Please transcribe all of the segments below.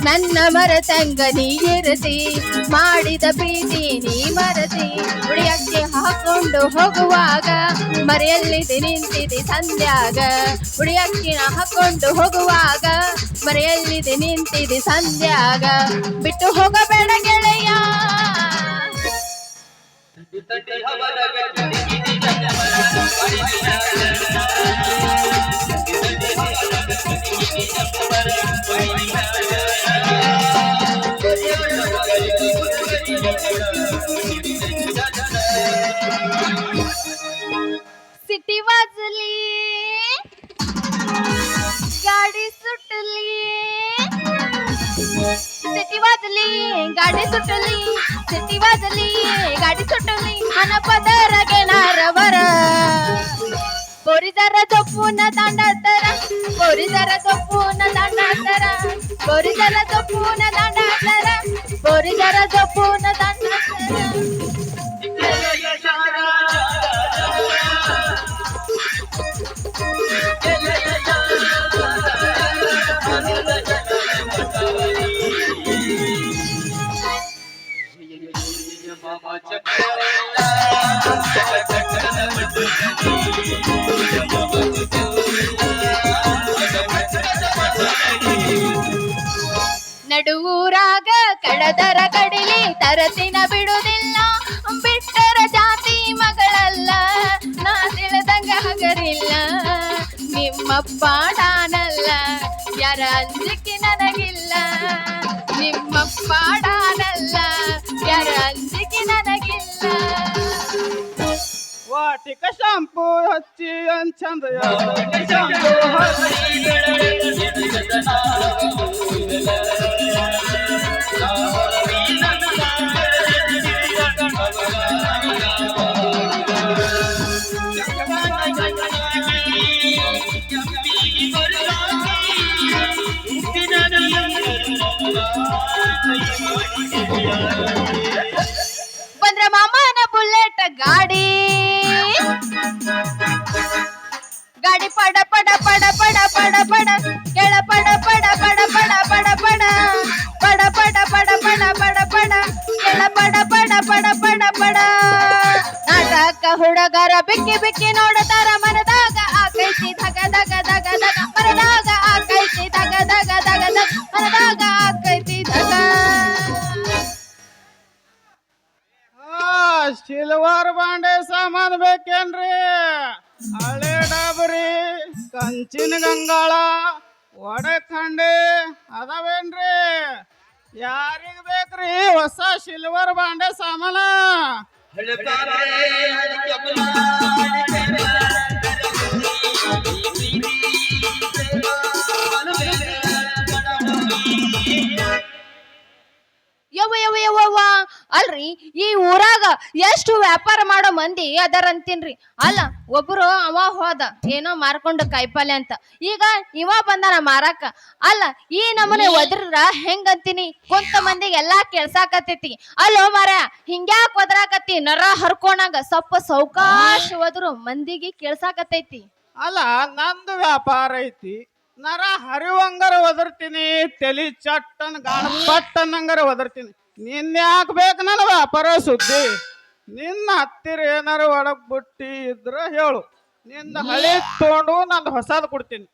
ನನ್ನ ಮರೆತಂಗ ನೀ ಇರತಿ, ಮಾಡಿದ ಪ್ರೀತಿ ನೀ ಮರತಿ. ಉಡಿಯಕ್ಕೆ ಹಾಕೊಂಡು ಹೋಗುವಾಗ ಮರೆಯಲ್ಲಿದೆ ನಿಂತಿದೆ ಸಂಧ್ಯಾಗ. ಉಡಿಯಕ್ಕೆ ಹಾಕೊಂಡು ಹೋಗುವಾಗ ಮರೆಯಲ್ಲಿದೆ ನಿಂತಿದೆ ಸಂಧ್ಯಾಗ. ಬಿಟ್ಟು ಹೋಗಬೇಡ ಗೆಳೆಯ. सिटी वाजली गाडी सुटली, सिटी वाजली गाडी सुटली, सिटी वाजली गाडी सुटली. मन पदर घेणारवर पोरी जरा झोपून दांडातर, पोरी जरा झोपून दांडातर, पोरी जरा झोपून दांडातर, पोरी जरा झोपून दांडातर. ನಡುವೂರಾಗ ಕಡದರ ಕಡಿಲಿ ತರತಿನ ಬಿಡುದಿಲ್ಲ, ಬಿಟ್ಟರ ಜಾತಿ ಮಗಳಲ್ಲ ನಾ ತಿಳಿದಂಗ ಹಗರಿಲ್ಲ. ನಿಮ್ಮಪ್ಪ ಡಾನಲ್ಲ ಯಾರ ಅಂಜಿಕೆ ನನಗಿಲ್ಲ, ನಿಮ್ಮಪ್ಪ ಡಾನಲ್ಲ ಯಾರ ಅಂಜಿಕೆ ನನಗಿಲ್ಲ. ವಾಟಿಕ ಶಾಂಪೂ ಹಚ್ಚಿ ಅಂಚಂದ ಬಂದ್ರ ಮಾಮನ ಬುಲೆಟ್ ಗಾಡಿ, ಗಾಡಿ ಪಡ ಪಡ ಪಡ ಪಡ ಪಡ ಪಡ ಕೆಳ ಪಡ ಪಡ ಪಡ ಪಡ ಪಡ ಪಡ ಪಡ ಪಡ ಪಡ ಪಡ ಪಡ ಪಡ ಕೆಳ ಪಡ ಪಡ ಪಡ ಪಡ ಪಡ. ನಾಟಕ ಹುಡುಗರ ಬಿಕ್ಕಿ ಬಿಕ್ಕಿ ನೋಡತಾರ, ಮನದಾಗ ಆಕೈತಿ ಧಗ ಧಗ ಧಗ ಧಗ, ಮನದಾಗ ಆಕೈತಿ ಧಗ ಧಗ ಧಗ ಧಗ, ಮನದಾಗ ಆಕೈತಿ ಧಗ. ಸಿಲ್ವರ್ ಬಾಂಡೆ ಸಾಮಾನು ಬೇಕೇನ್ರಿ? ಹಳೆ ಡಬರಿ, ಕಂಚಿನ ಗಂಗಾಳ, ಒಡೆಖಂಡೆ ಅದಾವೇನ್ರಿ? ಯಾರಿಗ ಬೇಕ್ರಿ ಹೊಸ ಸಿಲ್ವರ್ ಬಾಂಡೆ ಸಾಮಾನ? ಯವ್ವ ಯವ್ವ ಯವ್ವ ಅಲ್ರಿ, ಈ ಊರಾಗ ಎಷ್ಟು ವ್ಯಾಪಾರ ಮಾಡೋ ಮಂದಿ ಅದಾರ ಅಂತೀನ್ರಿ. ಅಲ್ಲ ಒಬ್ರು ಅವ ಹೋದ ಏನೋ ಮಾರ್ಕೊಂಡು ಕಾಯಿಪಲ್ಯ ಅಂತ, ಈಗ ಇವ ಬಂದಾನ ಮಾರಾಕ. ಅಲ್ಲ ಈ ನಮೂನೆ ಒದ್ರರ ಹೆಂಗಂತೀನಿ ಕೊಂತ ಮಂದಿಗೆ ಎಲ್ಲಾ ಕೆಲ್ಸಾಕತೈತಿ. ಅಲ್ಲೋ ಮಾರ ಹಿಂಗ್ಯಾಕ್ ಒದ್ರಾಕತಿ? ನರ ಹರ್ಕೋಣಾಗ ಸ್ವಲ್ಪ ಸೌಕಾಶ ಒದ್ರು ಮಂದಿಗೆ ಕೆಲ್ಸಾಕತೈತಿ. ಅಲ್ಲ ನಂದು ವ್ಯಾಪಾರ ಐತಿ, ನರ ಹರಿವಂಗರ ಒದರ್ತೀನಿ, ತಲಿ ಚಟ್ಟನ್ ಗಾಣ ಪಟ್ಟನ್ನಂಗರ ಒದರ್ತೀನಿ. ನಿನ್ನ ಯಾಕೆ ಬೇಕು ನನ್ನ ವ್ಯಾಪಾರ ಸುದ್ದಿ? ನಿನ್ನ ಹತ್ತಿರ ಏನಾರ ಒಳಗ್ ಬುಟ್ಟಿ ಇದ್ರ ಹೇಳು, ನಿನ್ನ ಹಳಿ ತಗೊಂಡು ನಂದು ಹೊಸದ್ ಕೊಡ್ತೀನಿ.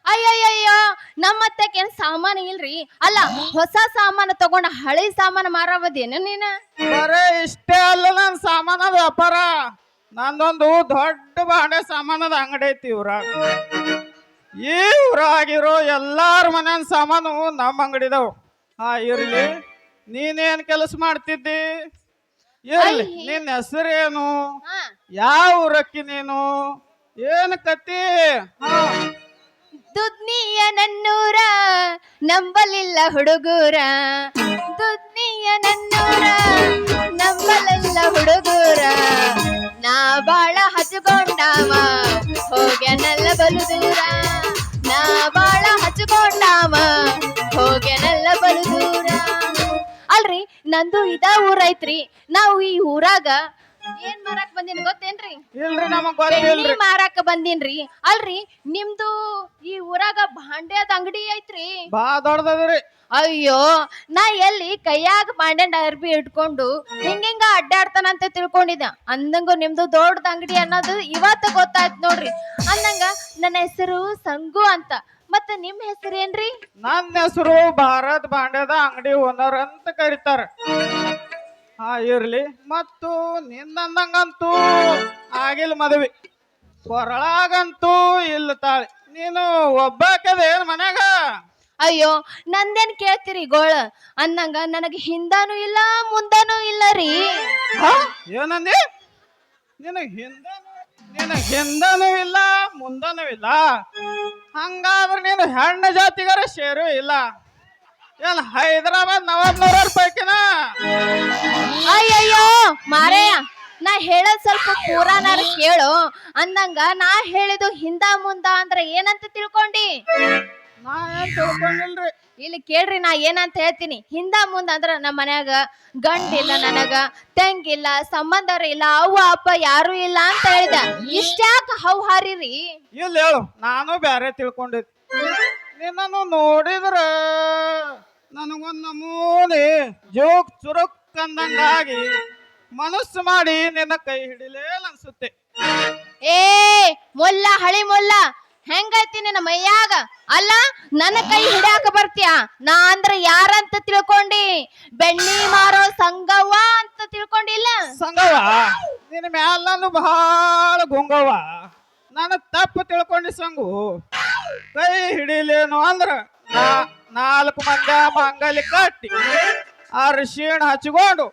ಅಯ್ಯಯ್ಯಯ್ಯೋ ನಮ್ಮತ್ತಕ್ಕೇನ್ ಸಾಮಾನು ಇಲ್ರಿ. ಅಲ್ಲ ಹೊಸ ಸಾಮಾನು ತಗೊಂಡ ಹಳಿ ಸಾಮಾನು ಮಾರವದೇನು ನೀನ? ಬರೇ ಇಷ್ಟೇ ಅಲ್ಲ ನನ್ನ ಸಾಮಾನ ವ್ಯಾಪಾರ. ನಂದೊಂದು ದೊಡ್ಡ ಬಾಂಡೆ ಸಾಮಾನದ ಅಂಗಡಿ ಐತಿ ಊರಾಗ. ಈ ಊರಾಗಿರೋ ಎಲ್ಲಾರ ಮನೆಯ ಸಾಮಾನು ನಮ್ಮ ಅಂಗಡಿದವು. ಇರ್ಲಿ, ನೀನೇನ್ ಕೆಲಸ ಮಾಡ್ತಿದ್ದಿ? ಇರ್ಲಿ, ನಿನ್ನ ಹೆಸರೇನು? ಯಾವ ಊರಕ್ಕಿ ನೀನು? ಏನ್ ಕತಿ? ದುದ್ನಿಯ ನನ್ನೂರ ನಂಬಲಿಲ್ಲ ಹುಡುಗೂರ, ದುದ್ನಿಯ ನನ್ನೂರ ನಂಬಲಿಲ್ಲ ಹುಡುಗೂರ. ನಾ ಬಾಳ ಹಚ್ಕೊಂಡಾವ ಹೋಗ್ಯಾನಲ್ಲ ಬಲು ದೂರ, ನಾ ಬಾಳ ಹಚ್ಕೊಂಡಾವ ಹೋಗ್ಯಾನಲ್ಲ ಬಲು ದೂರ. ಅಲ್ರಿ ನಂದು ಇದ ಊರೈತ್ರಿ. ನಾವು ಈ ಊರಾಗ ಏನ್ ಮಾರಾಕ್ ಬಂದಿನ ಗೊತ್ತೇನ್ರಿ? ಇಲ್ರಿ, ನಮಗ್ ಗೊತ್ತಿಲ್ರಿ. ಮಾರಾಕ ಬಂದಿನ್ರಿ. ಅಲ್ರಿ ನಿಮ್ದು ಈ ಊರಾಗ ಭಾಂಡ್ಯದ ಅಂಗಡಿ ಐತ್ರಿ? ಬಾ ದೊಡ್ಡದ್ರಿ. ಅಯ್ಯೋ ನಾ ಎಲ್ಲಿ ಕೈಯಾಗ ಬಾಂಡೆಂಡ್ ಅರ್ಬಿ ಇಟ್ಕೊಂಡು ಹಿಂಗ ಅಡ್ಡಾಡ್ತಾನಂತ ತಿಳ್ಕೊಂಡಿದ್ದ ಅಂದಂಗ ನಿಮ್ದು ದೊಡ್ಡದ ಅಂಗಡಿ ಅನ್ನೋದು ಇವತ್ತು ಗೊತ್ತಾಯ್ತು ನೋಡ್ರಿ. ಅಂದಂಗ ನನ್ನ ಹೆಸರು ಸಂಗು ಅಂತ. ಮತ್ತ ನಿಮ್ ಹೆಸರು ಏನ್ರಿ? ನನ್ನ ಹೆಸರು ಭಾರತ್ ಬಾಂಡ್ಯದ ಅಂಗಡಿ ಓನರ್ ಅಂತ ಕರೀತಾರ. ಹಾ ಇರ್ಲಿ. ಮತ್ತು ನಿನ್ನಂದಂಗಂತೂ ಆಗಿಲ್ಲ ಮದ್ವಿ, ಕೊರಳಾಗಂತೂ ಇಲ್ಲ ತಾಳಿ. ನೀನು ಒಬ್ಬಾಕದ ಏನ್ ಮನ್ಯಾಗ? ಅಯ್ಯೋ ನಂದೇನ್ ಕೇಳ್ತೀರಿ ಗೋಳ ಅಂದಂಗ ನನಗೆ ಹಿಂದಾನು ಇಲ್ಲ ಮುಂದಾನು ಇಲ್ಲ ರೀ. ಏನಂದಿ? ನಿನಗ್ ಹಿಂದನೂ ಇಲ್ಲ ಮುಂದನೂ ಇಲ್ಲ. ಹಂಗಾದ್ರೆ ನೀನು ಹೆಣ್ಣು ಜಾತಿಗಾರ ಸೇರು ಇಲ್ಲ. ಏನ್ ಹೈದರಾಬಾದ್ ನವಾಬ್ನವ್ರ ಪೈಕಿನ? ಅಯ್ಯಯ್ಯೋ ಮಾರಯ್ಯ, ನಾ ಹೇಳೋದ್ ಸ್ವಲ್ಪ ಪೂರಾನಾರ ಕೇಳು. ಅಂದಂಗ ನಾ ಹೇಳಿದು ಹಿಂದ ಮುಂದ ಅಂದ್ರ ಏನಂತ ತಿಳ್ಕೊಂಡಿ? ನಾ ಏನ್ ತಿಳ್ಕೊಂಡಿಲ್ರಿ. ಇಲ್ಲಿ ಕೇಳ್ರಿ, ನಾ ಏನಂತ ಹೇಳ್ತೀನಿ. ಹಿಂದ ಮುಂದ ಅಂದ್ರ ನಮ್ಮ ಮನ್ಯಾಗ ಗಂಡಿಲ್ಲ, ನನಗ ತಂಗಿಲ್ಲ, ಸಂಬಂಧರ ಇಲ್ಲ, ಅವ್ವ ಅಪ್ಪ ಯಾರು ಇಲ್ಲ ಅಂತ ಹೇಳ್ದ. ಇಷ್ಟ್ಯಾಕ ಹವ್ ಹಾರಿರಿ? ಇಲ್ಲ ಹೇಳು, ನಾನು ಬ್ಯಾರೆ ತಿಳ್ಕೊಂಡಿದ್ದೆ. ನಿನ್ನನ್ನು ನೋಡಿದ್ರ ನನಗೊಂದ್ ನಮೂನಿ ಜೋಕ್ ಚುರುಕ್ ಅಂದಂಗಾಗಿ ಮನಸ್ಸು ಮಾಡಿ ನಿನ್ನ ಕೈ ಹಿಡಿಲೇ ಅನ್ಸುತ್ತೆ. ಏ ಮೊಲ್ಲ, ಹಳಿ ಮೊಲ್ಲ, ಹೆಂಗೈತಿ ನಿನ್ನ ಮೈಯಾಗ? ಅಲ್ಲ ನನ್ನ ಕೈ ಹಿಡ್ಯಾಕ ಬರ್ತೀಯ? ನಾ ಅಂದ್ರ ಯಾರಂತ ತಿಳ್ಕೊಂಡಿ? ಬೆಣ್ಣಿ ಮಾರೋ ಸಂಗವ್ವ ಅಂತ ತಿಳ್ಕೊಂಡಿಲ್ಲ? ಸಂಗವ, ನಿನ್ನ ಮ್ಯಾಲ ನಾನು ಬಹಳ ಗುಂಗವ್ವ. ನಾನು ತಪ್ಪು ತಿಳ್ಕೊಂಡಿ ಸಂಗು. ಕೈ ಹಿಡಿಲೇನು ಅಂದ್ರ ನಾಲ್ಕು ಮಂದಿ ಮಂಗಲಿ ಕಟ್ಟಿ ಅರಿಶಿಣ ಹಚ್ಕೊಂಡು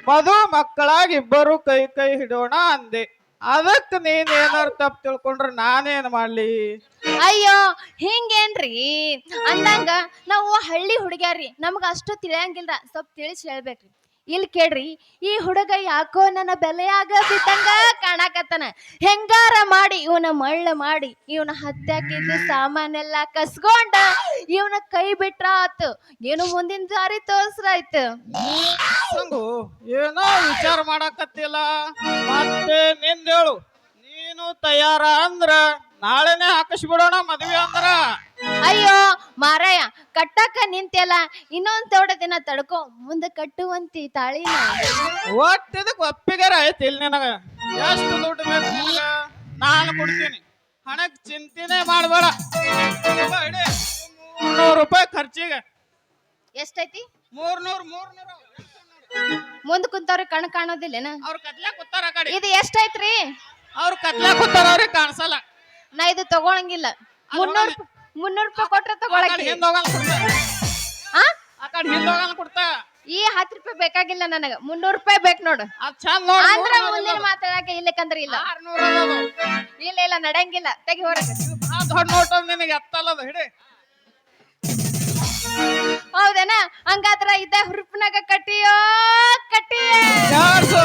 ಮಧು ಮಕ್ಕಳಾಗಿ ಇಬ್ಬರು ಕೈ ಕೈ ಹಿಡೋಣ ಅಂದೆ. ಅದಕ್ಕೆ ನೀನೇನಾರು ತಪ್ಪು ತಿಳ್ಕೊಂಡ್ರೆ ನಾನೇನ್ ಮಾಡ್ಲಿ? ಅಯ್ಯೋ ಹಿಂಗೇನ್ರಿ? ಅಂದಂಗ ನಾವು ಹಳ್ಳಿ ಹುಡುಗ್ಯಾರಿ, ನಮ್ಗ ಅಷ್ಟು ತಿಳಿಯಂಗಿಲ್ಲ, ಸ್ವಲ್ಪ ತಿಳಿಸಿ ಹೇಳ್ಬೇಕ್ರಿ. ಇಲ್ಲಿ ಕೇಳ್ರಿ, ಈ ಹುಡುಗ ಯಾಕೋ ನನ್ನ ಬೆಲೆಯಾಗ ಬಿದ್ದಂಗ ಕಾಣಕತ್ತನ. ಹೆಂಗಾರ ಮಾಡಿ ಇವನ ಮಳ್ಳ ಮಾಡಿ ಇವನ ಹತ್ತಾಕಿದ್ದು ಸಾಮಾನೆಲ್ಲ ಕಸ್ಕೊಂಡ ಇವನ ಕೈ ಬಿಟ್ರ ಆತು. ಏನು ಮುಂದಿನ ದಾರಿ ತೋರ್ಸ್ರಾಯ್ತು. ಸಂಗು, ಏನೋ ವಿಚಾರ ಮಾಡಕತ್ತಿಲ್ಲ. ಮತ್ತೆ ನಿಂದೇಳು, ನೀನು ತಯಾರ ಅಂದ್ರ ನಾಳೆನೆ ಹಾಕಿಸ್ಬಿಡೋಣ ಮದ್ವೆ ಅಂದ್ರ. ಅಯ್ಯೋ ಮಾರಾಯ, ಕಟ್ಟಕ್ಕ ನಿಂತೆಲ್ಲ ಇನ್ನೊಂದ್ ತೋಟ ದಿನ ತಡ್ಕೊ, ಮುಂದೆ ಕಟ್ಟುವಂತಿ ತಾಳಿನ. ಒಟ್ಟಿದಕ್ ಒಪ್ಪಿಗೆರ ಆಯ್ತು. ಇಲ್ಲಿ ನಿನಗ ಎಷ್ಟು ದುಡ್ಡು ಬೇಕು ನಿನಗ? ನಾನು ಕೊಡ್ತೀನಿ. ಹಣಕ್ ಚಿಂತೆನೆ ಮಾಡ್ಬೇಡ. 300 ರೂಪಾಯಿ ಖರ್ಚಿಗೆ. ಎಷ್ಟೈತಿ? 300. ಮುಂದ್ ಕುಂತವ್ರಿಗೆ ಕಣ್ ಕಾಣೋದಿಲ್ಲೇನ? ಅವ್ರ ಕತ್ಲೆ ಕೂತಾರ ಆ ಕಡೆ. ಇದು ಎಷ್ಟೈತ್ರಿ? ಅವ್ರ ಕತ್ಲೆ ಕೂತಾರ, ಅವ್ರಿಗೆ ಕಾಣಿಸಲ್ಲ. ನಾ ಇದು ತಗೊಳಂಗಿಲ್ಲ. 300 ರೂಪಾಯಿ ಕೊಟ್ರೆ ತಗೊಳಕ್ಕೆ. ಆ ಕಡೆ ಹಿಂದೋಗಲ್ಲ ಕೊಡ್ತಾ. ಈ 10 ರೂಪಾಯಿ ಬೇಕಾಗಿಲ್ಲ ನನಗ, 300 ರೂಪಾಯಿ ಬೇಕು ನೋಡು. ಅದ್ ಚಂದ ನೋಡು. ಅಂದ್ರ ಮುಂದಿನ ಮಾತಾಡಕ್ಕೆ ಇಲ್ಲಕಂದ್ರ ಇಲ್ಲ. 600 ಇಲ್ಲ ನಡಂಗಿಲ್ಲ, ತೆಗಿ ಹೊರಗೆ. ದೊಡ್ಡ ನೋಟ್ ನಿನಗೆ ಎತ್ತಲ್ಲದು ಹಿಡಿ. ಹೌದೇನ? ಹಂಗಾದ್ರ ಇದ್ದ ಹುರುಪಿನಾಗ ಕಟ್ಟಿಯೋ ಕಟ್ಟಿಯೇ. ಯಾರ್ಸು?